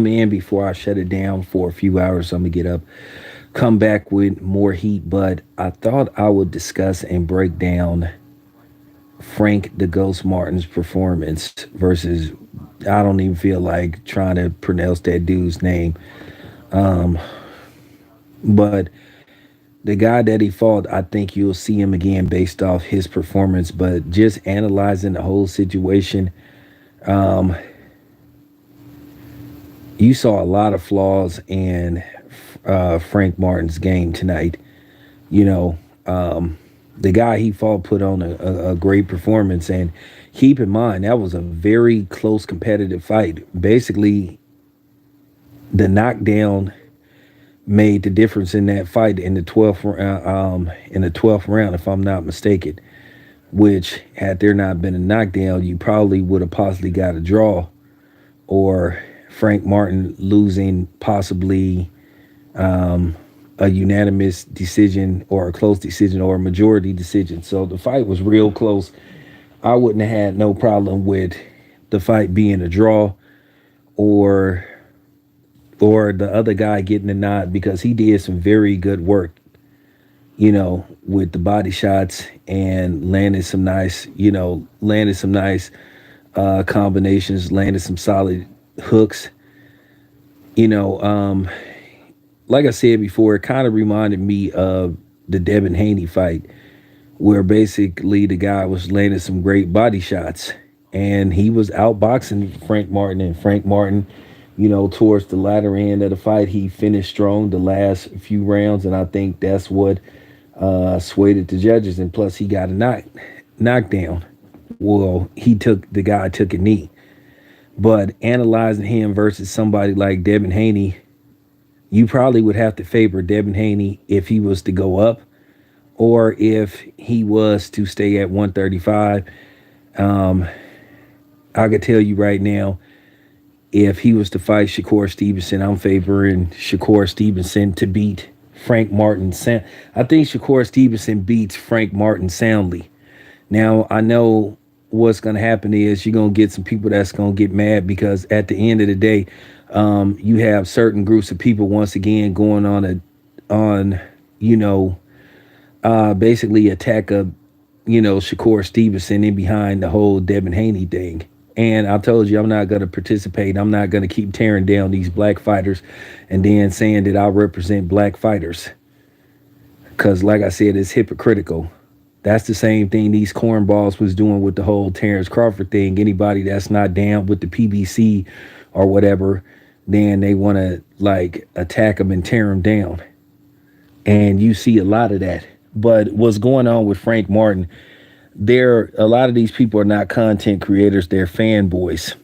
in before I shut it down for a few hours. I'm gonna get up, come back with more heat. But I thought I would discuss and break down Frank the Ghost Martin's performance versus. I don't even feel like trying to pronounce that dude's name. Um, but the guy that he fought, I think you'll see him again based off his performance. But just analyzing the whole situation, um, you saw a lot of flaws in Frank Martin's game tonight. You know, the guy he fought put on a great performance. And keep in mind, that was a very close competitive fight. Basically, the knockdown made the difference in that fight in the 12th round, if I'm not mistaken. Which, had there not been a knockdown, you probably would have possibly got a draw, or Frank Martin losing possibly a unanimous decision or a close decision or a majority decision. So the fight was real close. I wouldn't have had no problem with the fight being a draw, or the other guy getting the nod, because he did some very good work, with the body shots and landed some nice combinations, landed some solid hooks. You know, like I said before, it kind of reminded me of the Devin Haney fight, where basically the guy was landing some great body shots and he was outboxing Frank Martin. And Frank Martin, towards the latter end of the fight, he finished strong the last few rounds. And I think that's what swayed the judges. And plus, he got a knockdown. Well, the guy took a knee. But analyzing him versus somebody like Devin Haney, you probably would have to favor Devin Haney if he was to go up, or if he was to stay at 135. Um, I could tell you right now, if he was to fight Shakur Stevenson, I'm favoring Shakur Stevenson to beat Frank Martin. I think Shakur Stevenson beats Frank Martin soundly. Now, I know what's going to happen is you're going to get some people that's going to get mad, because at the end of the day, you have certain groups of people once again going on you know basically attack Shakur Stevenson in behind the whole Devin Haney thing. And I told you I'm not going to participate. I'm not going to keep tearing down these black fighters and then saying that I represent black fighters, because like I said, it's hypocritical. That's the same thing these cornballs was doing with the whole Terrence Crawford thing. Anybody that's not down with the PBC or whatever, then they want to like attack them and tear them down. And you see a lot of that. But what's going on with Frank Martin, a lot of these people are not content creators, they're fanboys.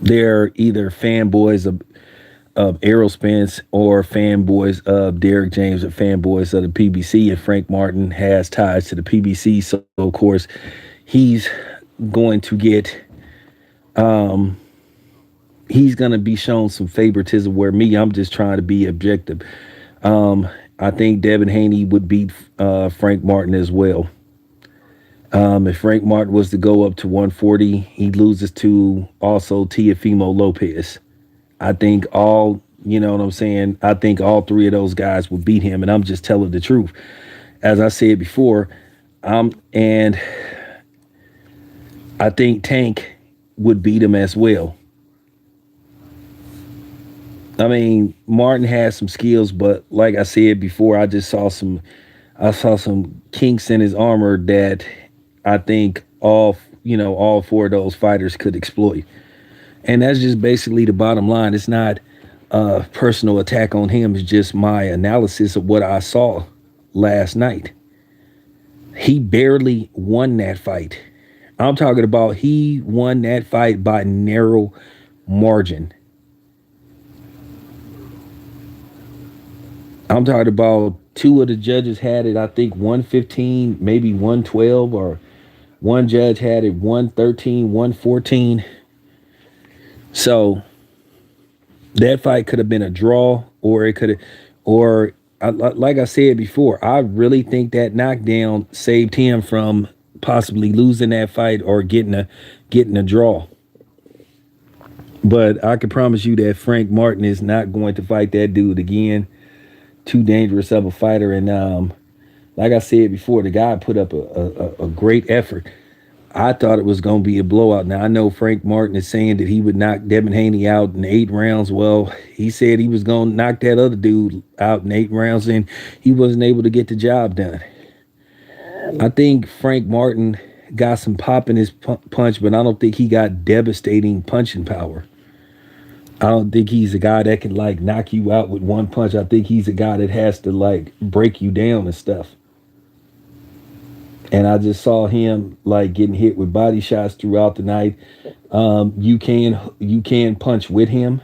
They're either fanboys of Errol Spence or fanboys of Derek James or fanboys of the PBC. And Frank Martin has ties to the PBC, so of course he's going to get he's going to be shown some favoritism, where I'm just trying to be objective. I think Devin Haney would beat Frank Martin as well. If Frank Martin was to go up to 140, he loses to also Teofimo Lopez. I think you know what I'm saying? I think all three of those guys would beat him, and I'm just telling the truth. As I said before, and I think Tank would beat him as well. I mean, Martin has some skills, but like I said before, I saw some kinks in his armor that I think all four of those fighters could exploit. And that's just basically the bottom line. It's not a personal attack on him. It's just my analysis of what I saw last night. He barely won that fight. I'm talking about he won that fight by narrow margin. I'm talking about two of the judges had it, I think 115, maybe 112, or one judge had it 113, 114. So that fight could have been a draw, or it could have, like I said before, I really think that knockdown saved him from possibly losing that fight or getting a draw. But I can promise you that Frank Martin is not going to fight that dude again. Too dangerous of a fighter. And like I said before, the guy put up a great effort. I thought it was going to be a blowout. Now, I know Frank Martin is saying that he would knock Devin Haney out in 8 rounds. Well, he said he was going to knock that other dude out in 8 rounds, and he wasn't able to get the job done. I think Frank Martin got some pop in his punch, but I don't think he got devastating punching power. I don't think he's a guy that can like knock you out with one punch. I think he's a guy that has to like break you down and stuff. And I just saw him like getting hit with body shots throughout the night. You can punch with him.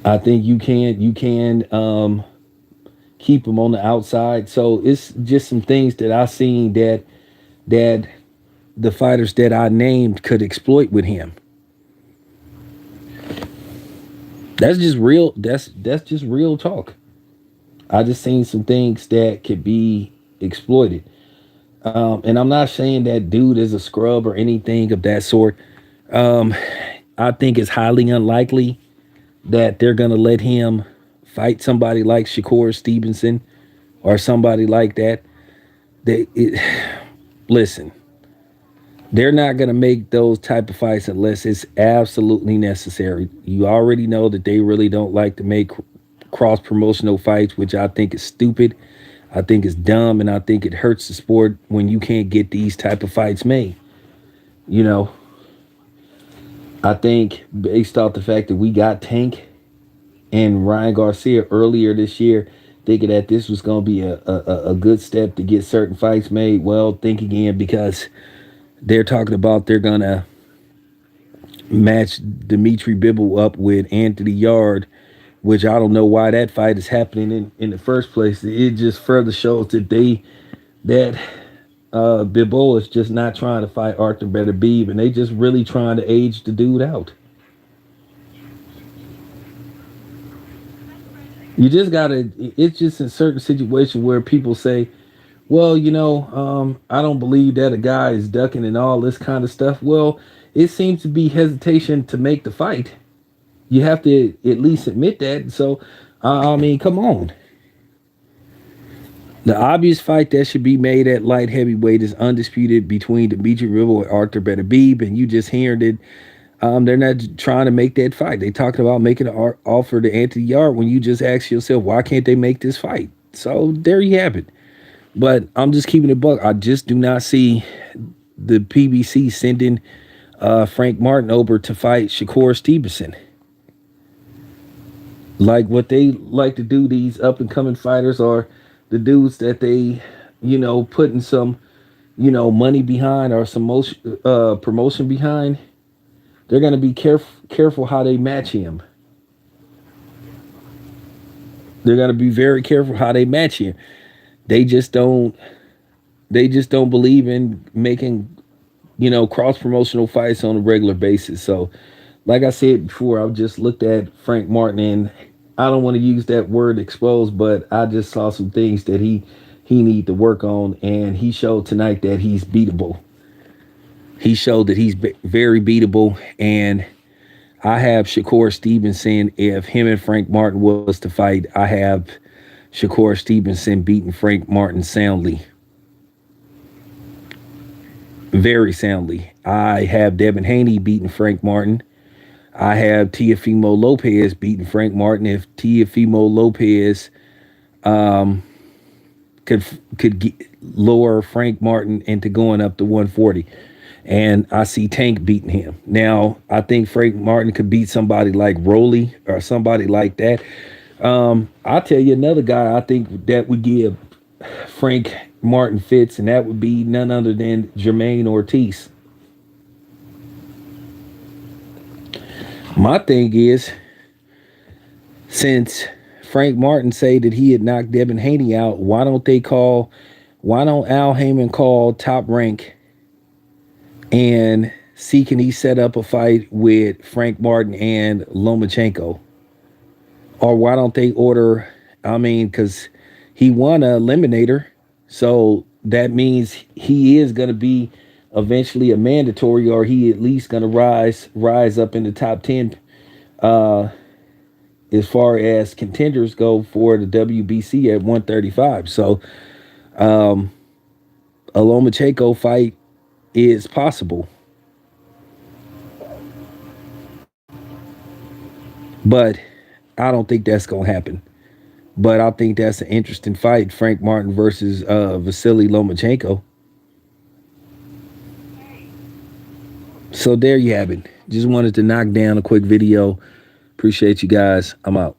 I think you can keep him on the outside. So it's just some things that I seen that the fighters that I named could exploit with him. That's just real. That's just real talk. I just seen some things that could be exploited. And I'm not saying that dude is a scrub or anything of that sort. Um, I think it's highly unlikely that they're gonna let him fight somebody like Shakur Stevenson or somebody like that. They listen. They're not gonna make those type of fights unless it's absolutely necessary. You already know that they really don't like to make cross promotional fights, which I think is stupid. I think it's dumb, and I think it hurts the sport when you can't get these type of fights made. You know, I think based off the fact that we got Tank and Ryan Garcia earlier this year, thinking that this was going to be a good step to get certain fights made. Well, think again, because they're talking about they're going to match Dimitri Bivol up with Anthony Yard, which I don't know why that fight is happening in the first place. It just further shows that Bivol is just not trying to fight Arthur Beterbiev, and they just really trying to age the dude out. You just gotta. It's just in certain situations where people say, "Well, I don't believe that a guy is ducking and all this kind of stuff." Well, it seems to be hesitation to make the fight. You have to at least admit that. So, I mean, come on. The obvious fight that should be made at light heavyweight is undisputed between Dimitri Bivol and Arthur Beterbiev, and you just hearing that they're not trying to make that fight. They talked about making an offer to Anthony Yard when you just ask yourself, why can't they make this fight? So there you have it. But I'm just keeping it buck. I just do not see the PBC sending Frank Martin over to fight Shakur Stevenson. Like what they like to do, these up and coming fighters are the dudes that they, putting some, money behind or some promotion behind. They're gonna be careful how they match him. They're gonna be very careful how they match him. They just don't. They just don't believe in making, cross promotional fights on a regular basis. So, like I said before, I've just looked at Frank Martin, and I don't want to use that word exposed, but I just saw some things that he need to work on, and he showed tonight that he's beatable. He showed that he's very beatable, and I have Shakur Stevenson. If him and Frank Martin was to fight, I have Shakur Stevenson beating Frank Martin soundly. Very soundly. I have Devin Haney beating Frank Martin. I have Teofimo Lopez beating Frank Martin. If Teofimo Lopez could lower Frank Martin into going up to 140. And I see Tank beating him. Now, I think Frank Martin could beat somebody like Rolly or somebody like that. I'll tell you another guy I think that would give Frank Martin fits, and that would be none other than Jermaine Ortiz. My thing is, since Frank Martin say that he had knocked Devin Haney out, why don't Al Heyman call Top Rank and see can he set up a fight with Frank Martin and Lomachenko? Or why don't they order, because he won a eliminator, so that means he is going to be eventually a mandatory, or he at least gonna rise up in the top 10 uh, as far as contenders go for the WBC at 135. So a Lomachenko fight is possible, but I don't think that's gonna happen. But I think that's an interesting fight, Frank Martin versus Vasily Lomachenko. So there you have it. Just wanted to knock down a quick video. Appreciate you guys. I'm out.